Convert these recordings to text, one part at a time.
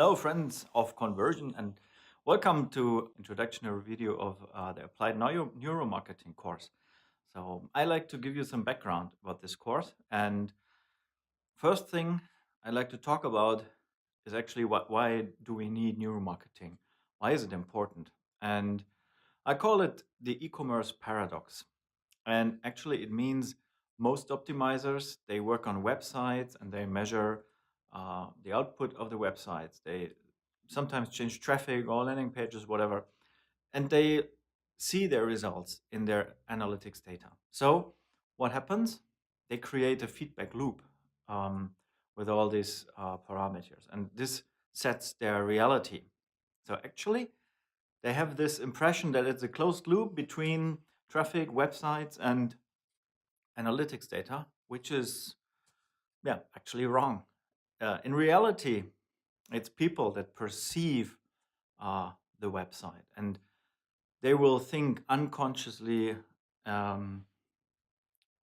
Hello, friends of conversion, and welcome to introductory video of the Applied Neuromarketing course. So I like to give you some background about this course, and first thing I like to talk about is actually why do we need neuromarketing? Why is it important? And I call it the e-commerce paradox. And actually, it means most optimizers, they work on websites and they measure the output of the websites. They sometimes change traffic or landing pages, whatever, and they see their results in their analytics data. So what happens? They create a feedback loop um, with all these parameters, and this sets their reality. So actually, they have this impression that it's a closed loop between traffic, websites, and analytics data, which is, yeah, actually wrong. In reality, it's people that perceive uh, the website, and they will think unconsciously, um,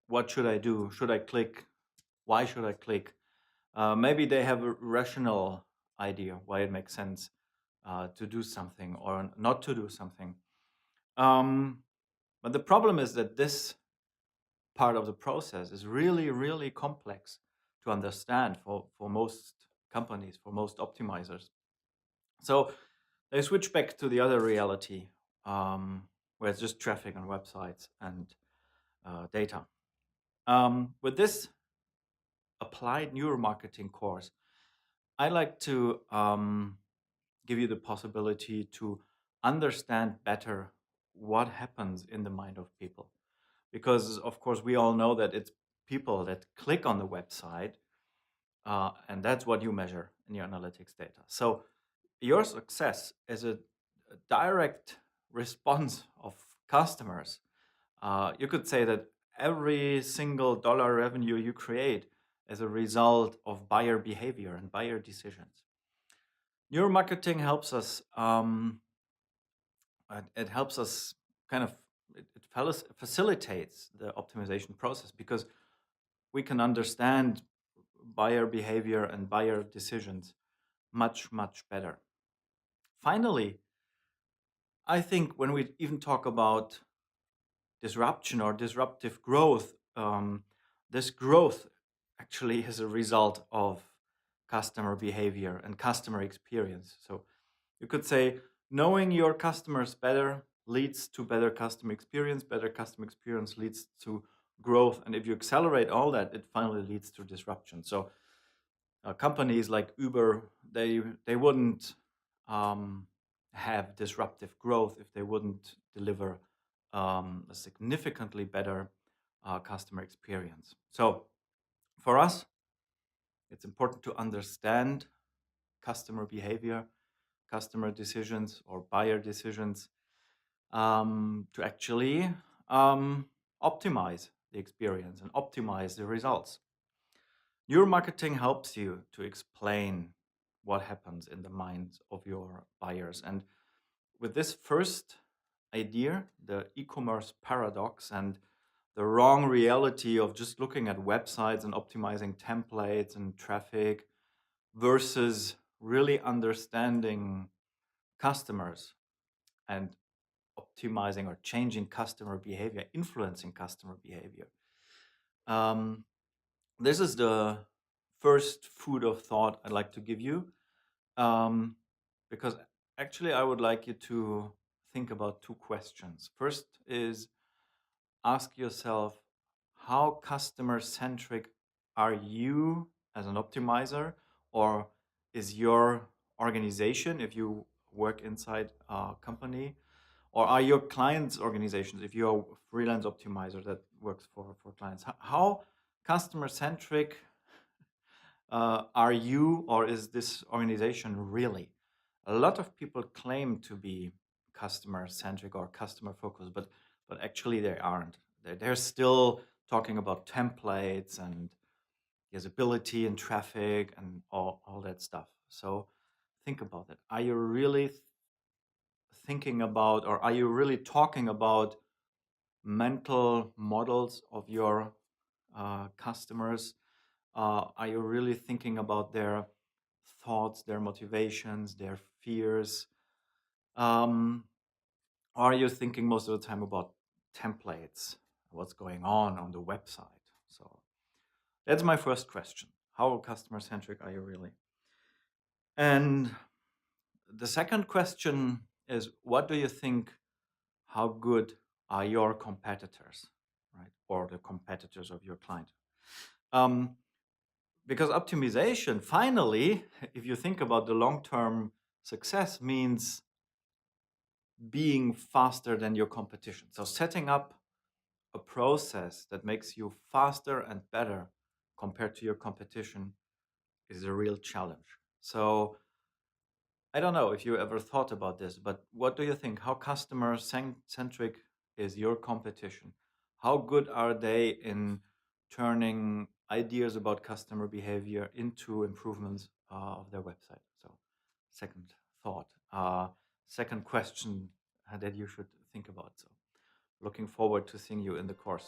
what should I do? Should I click? Why should I click? Maybe they have a rational idea why it makes sense to do something or not to do something. Um, but the problem is that this part of the process is really, really complex to understand for most companies, for most optimizers. So they switch back to the other reality, where it's just traffic on websites and data. With this applied neuromarketing course, I like to give you the possibility to understand better what happens in the mind of people. Because, of course, we all know that it's people that click on the website, and that's what you measure in your analytics data. So your success is a direct response of customers. You could say that every single dollar revenue you create is a result of buyer behavior and buyer decisions. Neuromarketing helps us. It helps us kind of. It facilitates the optimization process because we can understand buyer behavior and buyer decisions much, much better. Finally, I think when we even talk about disruption or disruptive growth, this growth actually is a result of customer behavior and customer experience. So you could say knowing your customers better leads to better customer experience leads to growth. And if you accelerate all that, it finally leads to disruption. So companies like Uber, they wouldn't um, have disruptive growth if they wouldn't deliver a significantly better customer experience. So for us, it's important to understand customer behavior, customer decisions, or buyer decisions to actually optimize the experience and optimize the results. Neuromarketing helps you to explain what happens in the minds of your buyers. And with this first idea, the e-commerce paradox and the wrong reality of just looking at websites and optimizing templates and traffic versus really understanding customers and optimizing or changing customer behavior, influencing customer behavior. Um, this is the first food of thought I'd like to give you, um, because actually I would like you to think about two questions. First is ask yourself, how customer centric are you as an optimizer, or is your organization, if you work inside a company, or are your clients' organizations, if you're a freelance optimizer that works for clients, how customer centric are you, or is this organization really? A lot of people claim to be customer centric or customer focused, but actually they aren't. They're still talking about templates and usability and traffic and all that stuff. So think about it. Are you really thinking about, or are you really talking about mental models of your customers? Are you really thinking about their thoughts, their motivations, their fears? Um, or are you thinking most of the time about templates, what's going on the website? So that's my first question. How customer centric are you really? And the second question is, what do you think? How good are your competitors, right? Or the competitors of your client? Um, because optimization, finally, if you think about the long-term success, means being faster than your competition. So setting up a process that makes you faster and better compared to your competition is a real challenge. So I don't know if you ever thought about this, but what do you think? How customer centric is your competition? How good are they in turning ideas about customer behavior into improvements of their website? So, second thought, second question that you should think about. So, looking forward to seeing you in the course.